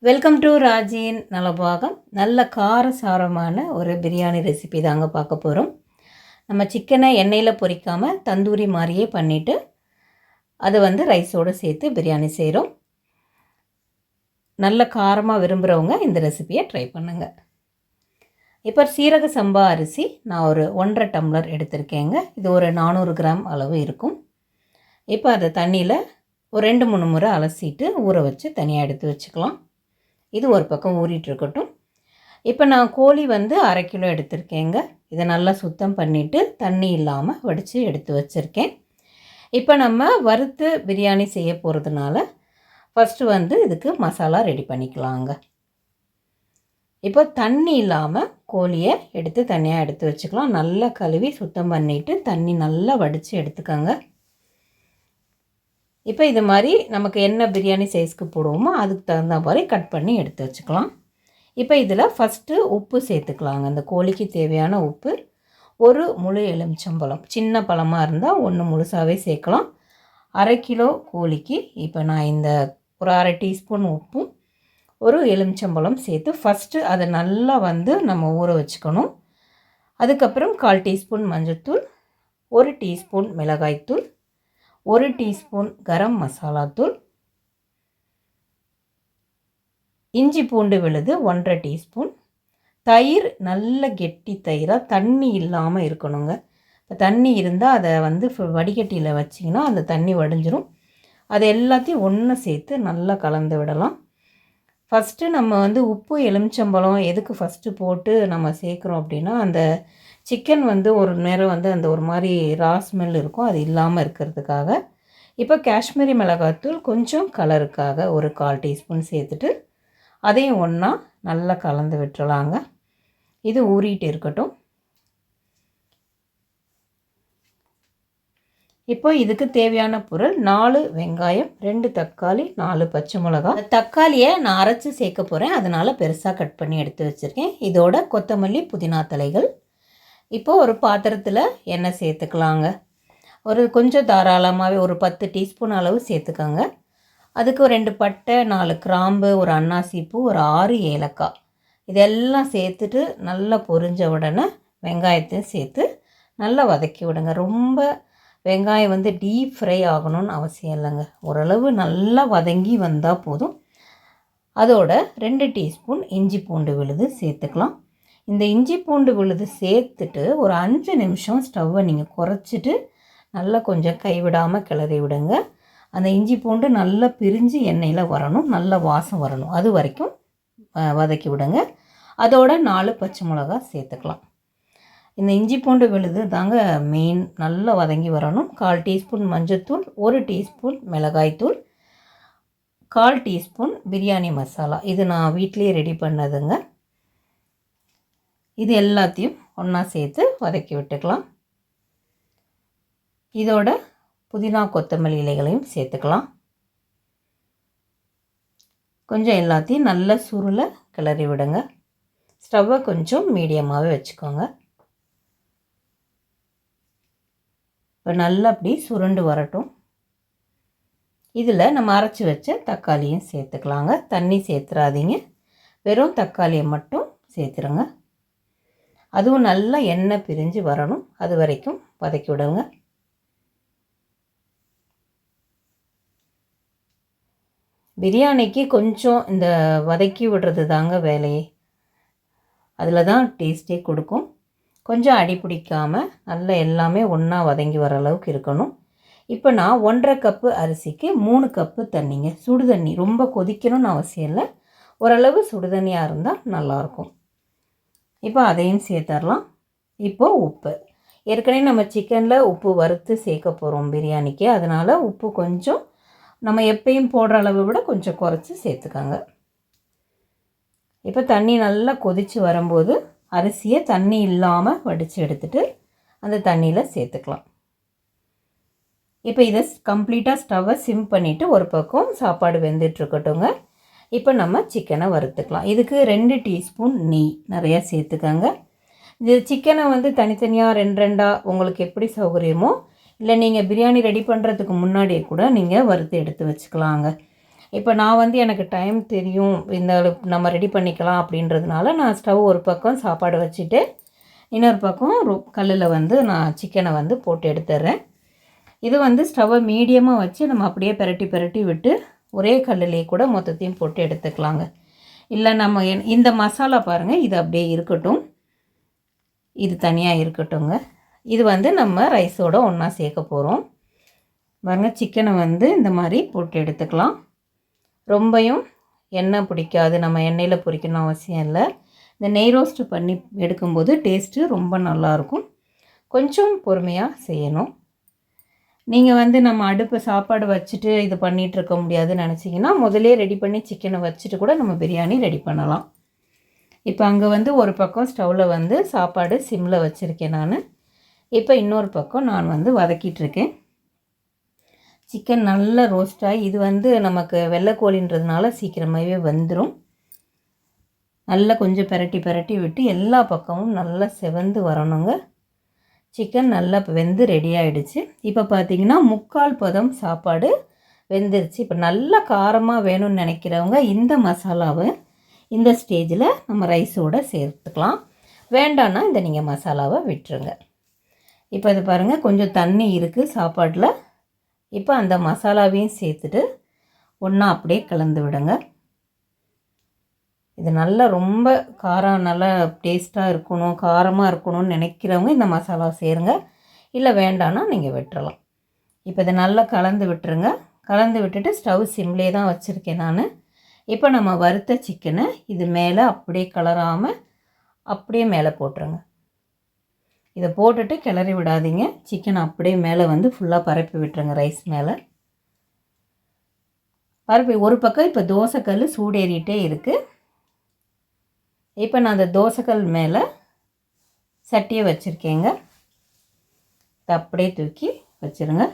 Welcome to ராஜின் Nalabagam. நல்ல காரசாரமான ஒரு பிரியாணி ரெசிபி தாங்க பார்க்க போகிறோம். நம்ம சிக்கனை எண்ணெயில் பொரிக்காமல் தந்தூரி மாதிரியே பண்ணிவிட்டு அதை ரைஸோடு சேர்த்து பிரியாணி செய்கிறோம். நல்ல காரமாக விரும்புகிறவங்க இந்த ரெசிபியை ட்ரை பண்ணுங்கள். இப்போ சீரக சம்பா அரிசி நான் ஒரு 1.5 டம்ளர் எடுத்திருக்கேங்க. இது ஒரு 400 கிராம் அளவு இருக்கும். இப்போ அதை தண்ணியில் ஒரு 2-3 முறை அலசிட்டு ஊற வச்சு தனியாக எடுத்து வச்சுக்கலாம். இது ஒரு பக்கம் ஊறிட்டுருக்கட்டும். இப்போ நான் கோழி 1/2 கிலோ எடுத்திருக்கேங்க. இதை நல்லா சுத்தம் பண்ணிவிட்டு தண்ணி இல்லாமல் வடித்து எடுத்து வச்சுருக்கேன். இப்போ நம்ம வறுத்து பிரியாணி செய்ய போகிறதுனால ஃபஸ்ட்டு இதுக்கு மசாலா ரெடி பண்ணிக்கலாங்க. இப்போ தண்ணி இல்லாமல் கோழியை எடுத்து தனியாக எடுத்து வச்சுக்கலாம். நல்லா கழுவி சுத்தம் பண்ணிவிட்டு தண்ணி நல்லா வடித்து எடுத்துக்கோங்க. இப்போ இது மாதிரி நமக்கு என்ன பிரியாணி சைஸ்க்கு போடுவோமோ அதுக்கு தகுந்த மாதிரி கட் பண்ணி எடுத்து வச்சுக்கலாம். இப்போ இதில் ஃபஸ்ட்டு உப்பு சேர்த்துக்கலாங்க. அந்த கோழிக்கு தேவையான உப்பு ஒரு முழு எலுமிச்சம்பழம், சின்ன பழமாக இருந்தால் 1 முழுசாகவே சேர்க்கலாம். 1/2 கிலோ கோழிக்கு இப்போ நான் இந்த ஒரு 1/2 டீஸ்பூன் உப்பும் ஒரு எலுமிச்சம்பழம் சேர்த்து ஃபஸ்ட்டு அதை நல்லா நம்ம ஊற வச்சுக்கணும். அதுக்கப்புறம் 1/4 டீஸ்பூன் மஞ்சள்தூள், 1 டீஸ்பூன் மிளகாய்த்தூள், 1 டீஸ்பூன் கரம் மசாலா தூள், இஞ்சி பூண்டு விழுது 1/2 டீஸ்பூன், தயிர் நல்ல கெட்டி தயிராக தண்ணி இல்லாமல் இருக்கணுங்க. இப்போ தண்ணி இருந்தால் அதை வடிகட்டியில் வச்சிங்கன்னா அந்த தண்ணி வடிஞ்சிரும். அது எல்லாத்தையும் ஒன்று சேர்த்து நல்லா கலந்து விடலாம். ஃபஸ்ட்டு நம்ம உப்பு எலுமிச்சம்பழம் எதுக்கு ஃபஸ்ட்டு போட்டு நம்ம சேர்க்குறோம் அப்படின்னா, அந்த சிக்கன் ஒரு நேரம் அந்த ஒரு மாதிரி ரா ஸ்மெல் இருக்கும், அது இல்லாமல் இருக்கிறதுக்காக. இப்போ காஷ்மீரி மிளகாத்தூள் கொஞ்சம் கலருக்காக ஒரு 1/4 டீஸ்பூன் சேர்த்துட்டு அதையும் ஒன்றா நல்லா கலந்து விட்டுறலாங்க. இது ஊறிட்டு இருக்கட்டும். இப்போ இதுக்கு தேவையான பொருள் 4 வெங்காயம், 2 தக்காளி, 4 பச்சை மிளகா. தக்காளியை நான் அரைச்சி சேர்க்க போகிறேன், அதனால் பெருசாக கட் பண்ணி எடுத்து வச்சுருக்கேன். இதோட கொத்தமல்லி, புதினா தலைகள். இப்போ ஒரு பாத்திரத்தில் எண்ணெய் சேர்த்துக்கலாங்க. ஒரு கொஞ்சம் தாராளமாகவே ஒரு 10 டீஸ்பூன் அளவு சேர்த்துக்கோங்க. அதுக்கு ஒரு 2 பட்டை, 4 கிராம்பு, ஒரு அன்னாசிப்பூ, ஒரு 6 ஏலக்காய் இதெல்லாம் சேர்த்துட்டு நல்லா பொரிஞ்ச உடனே வெங்காயத்தையும் சேர்த்து நல்லா வதக்கி விடுங்க. ரொம்ப வெங்காயம் டீப் ஃப்ரை ஆகணும்னு அவசியம் இல்லைங்க. ஓரளவு நல்லா வதங்கி வந்தால் போதும். அதோட 2 டீஸ்பூன் இஞ்சி பூண்டு விழுது சேர்த்துக்கலாம். இந்த இஞ்சி பூண்டு விழுது சேர்த்துட்டு ஒரு 5 நிமிஷம் ஸ்டவ்வை நீங்கள் குறைச்சிட்டு நல்லா கொஞ்சம் கைவிடாமல் கிளறி விடுங்க. அந்த இஞ்சி பூண்டு நல்லா பிரிஞ்சு எண்ணெயில் வரணும், நல்ல வாசம் வரணும், அது வரைக்கும் வதக்கி விடுங்க. அதோட 4 பச்சை மிளகா சேர்த்துக்கலாம். இந்த இஞ்சி பூண்டு விழுது தாங்க மெயின், நல்லா வதங்கி வரணும். 1/4 டீஸ்பூன் மஞ்சள்தூள், 1 டீஸ்பூன் மிளகாய்த்தூள், 1/4 டீஸ்பூன் பிரியாணி மசாலா. இது நான் வீட்டிலேயே ரெடி பண்ணதுங்க. இது எல்லாத்தையும் ஒன்றா சேர்த்து வதக்கி விட்டுக்கலாம். இதோட புதினா கொத்தமல்லி இலைகளையும் சேர்த்துக்கலாம். கொஞ்சம் எல்லாத்தையும் நல்ல சுருளை கிளறி விடுங்க. ஸ்டவ்வை கொஞ்சம் மீடியமாகவே வச்சுக்கோங்க. இப்போ நல்லா அப்படி சுருண்டு வரட்டும். இதில் நம்ம அரைச்சி வச்ச தக்காளியும் சேர்த்துக்கலாங்க. தண்ணி சேர்த்துறாதீங்க, வெறும் தக்காளியை மட்டும் சேர்த்துருங்க. அதுவும் நல்லா எண்ணெய் பிரிஞ்சு வரணும், அது வரைக்கும் வதக்கி விடுங்க. பிரியாணிக்கு கொஞ்சம் இந்த வதக்கி விடுறது தாங்க வேலையே, அதில் தான் டேஸ்ட்டே கொடுக்கும். கொஞ்சம் அடி பிடிக்காமல் நல்லா எல்லாமே ஒன்றா வதங்கி வர அளவுக்கு இருக்கணும். இப்போ நான் 1.5 கப்பு அரிசிக்கு 3 கப்பு தண்ணிங்க. சுடு தண்ணி, ரொம்ப கொதிக்கணும்னு அவசியம் இல்லை, ஓரளவு சுடு தண்ணியாக இருந்தால் நல்லாயிருக்கும். இப்போ அதையும் சேர்த்துடலாம். இப்போது உப்பு, ஏற்கனவே நம்ம சிக்கனில் உப்பு வறுத்து சேர்க்க போகிறோம் பிரியாணிக்கு, அதனால் உப்பு கொஞ்சம் நம்ம எப்பயும் போடுற அளவை விட கொஞ்சம் குறைச்சி சேர்த்துக்கோங்க. இப்போ தண்ணி நல்லா கொதித்து வரும்போது அரிசியை தண்ணி இல்லாமல் வடித்து எடுத்துகிட்டு அந்த தண்ணியில் சேர்த்துக்கலாம். இப்போ இதை கம்ப்ளீட்டாக ஸ்டவ்வை சிம் பண்ணிவிட்டு ஒரு பக்கம் சாப்பாடு வெந்துட்டுருக்கட்டுங்க. இப்போ நம்ம சிக்கனை வறுத்துக்கலாம். இதுக்கு 2 டீஸ்பூன் நெய் நிறையா சேர்த்துக்கோங்க. இது சிக்கனை தனித்தனியாக 2 உங்களுக்கு எப்படி சௌகரியமோ, இல்லை நீங்கள் பிரியாணி ரெடி பண்ணுறதுக்கு முன்னாடியே கூட நீங்கள் வறுத்து எடுத்து வச்சுக்கலாங்க. இப்போ நான் வந்து எனக்கு டைம் தெரியும், இந்த நம்ம ரெடி பண்ணிக்கலாம் அப்படின்றதுனால நான் ஸ்டவ் ஒரு பக்கம் சாப்பாடு வச்சுட்டு இன்னொரு பக்கம் கல்லில் வந்து நான் சிக்கனை வந்து போட்டு எடுத்துடுறேன். இது வந்து ஸ்டவ்வை மீடியமாக வச்சு நம்ம அப்படியே பெரட்டி பெரட்டி விட்டு ஒரே கல்லுலேயே கூட மொத்தத்தையும் போட்டு எடுத்துக்கலாங்க. இல்லை நம்ம இந்த மசாலா பாருங்கள், இது அப்படியே இருக்கட்டும், இது தனியாக இருக்கட்டும்ங்க. இது வந்து நம்ம ரைஸோடு ஒன்றா சேர்க்க போகிறோம். பாருங்கள், சிக்கனை வந்து இந்த மாதிரி போட்டு எடுத்துக்கலாம். ரொம்பையும் எண்ணெய் பிடிக்காது, நம்ம எண்ணெயில் பொரிக்கணும் அவசியம் இல்லை. இந்த நெய் ரோஸ்ட்டு பண்ணி எடுக்கும்போது டேஸ்ட்டு ரொம்ப நல்லாயிருக்கும். கொஞ்சம் பொறுமையாக செய்யணும். நீங்கள் வந்து நம்ம அடுப்பு சாப்பாடு வச்சுட்டு இது பண்ணிகிட்ருக்க முடியாதுன்னு நினச்சிங்கன்னா முதலே ரெடி பண்ணி சிக்கனை வச்சுட்டு கூட நம்ம பிரியாணி ரெடி பண்ணலாம். இப்போ அங்கே வந்து ஒரு பக்கம் ஸ்டவ்வில் வந்து சாப்பாடு சிம்மில் வச்சுருக்கேன் நான். இப்போ இன்னொரு பக்கம் நான் வந்து வதக்கிட்டுருக்கேன். சிக்கன் நல்லா ரோஸ்டாகி, இது வந்து நமக்கு வெள்ளைக்கோழின்றதுனால சீக்கிரமாகவே வந்துடும். நல்லா கொஞ்சம் பெரட்டி பெரட்டி விட்டு எல்லா பக்கமும் நல்லா செவந்து வரணுங்க. சிக்கன் நல்லா வெந்து ரெடி ஆகிடுச்சு. இப்போ பார்த்திங்கன்னா 3/4 பதம் சாப்பாடு வெந்துருச்சு. இப்போ நல்லா காரமாக வேணும்னு நினைக்கிறவங்க இந்த மசாலாவை இந்த ஸ்டேஜில் நம்ம ரைஸோடு சேர்த்துக்கலாம். வேண்டான்னா இந்த நீங்கள் மசாலாவை விட்டுருங்க. இப்போ இது பாருங்கள், கொஞ்சம் தண்ணி இருக்குது சாப்பாட்டில். இப்போ அந்த மசாலாவையும் சேர்த்துட்டு ஒன்றா அப்படியே கலந்து விடுங்க. இது நல்லா ரொம்ப காரம் நல்லா டேஸ்ட்டாக இருக்கணும், காரமாக இருக்கணும்னு நினைக்கிறவங்க இந்த மசாலா சேருங்க. இல்லை வேண்டான்னா நீங்கள் விட்டுறலாம். இப்போ இதை நல்லா கலந்து விட்டுருங்க. கலந்து விட்டுட்டு ஸ்டவ் சிம்லேயே தான் வச்சுருக்கேன் நான். இப்போ நம்ம வறுத்த சிக்கனை இது மேலே அப்படியே கலராமல் அப்படியே மேலே போட்டுருங்க. இதை போட்டுட்டு கிளறி விடாதீங்க. சிக்கன் அப்படியே மேலே வந்து ஃபுல்லாக பரப்பி விட்டுருங்க ரைஸ் மேலே. பரப்பி ஒரு பக்கம் இப்போ தோசைக்கல் சூடேறிகிட்டே இருக்குது. இப்போ நான் அந்த தோசைக்கல் மேலே சட்டியை வச்சுருக்கேங்க. இதை அப்படியே தூக்கி வச்சுருங்க.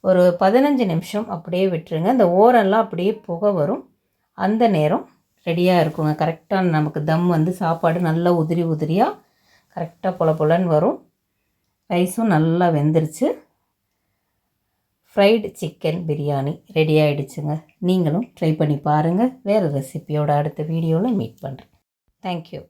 ஒரு 15 நிமிஷம் அப்படியே விட்டுருங்க. இந்த ஓரெல்லாம் அப்படியே புகை வரும். அந்த நேரம் ரெடியாக இருக்குங்க. கரெக்டாக நமக்கு தம் வந்து சாப்பாடு நல்லா உதிரி உதிரியாக கரெக்டாக பொல பொலன்னு வரும். ரைஸும் நல்லா வெந்துருச்சு. ஃப்ரைடு சிக்கன் பிரியாணி ரெடி ஆகிடுச்சுங்க. நீங்களும் ட்ரை பண்ணி பாருங்கள். வேறு ரெசிபியோட அடுத்த வீடியோவில் மீட் பண்ணுறேன். தேங்க்யூ.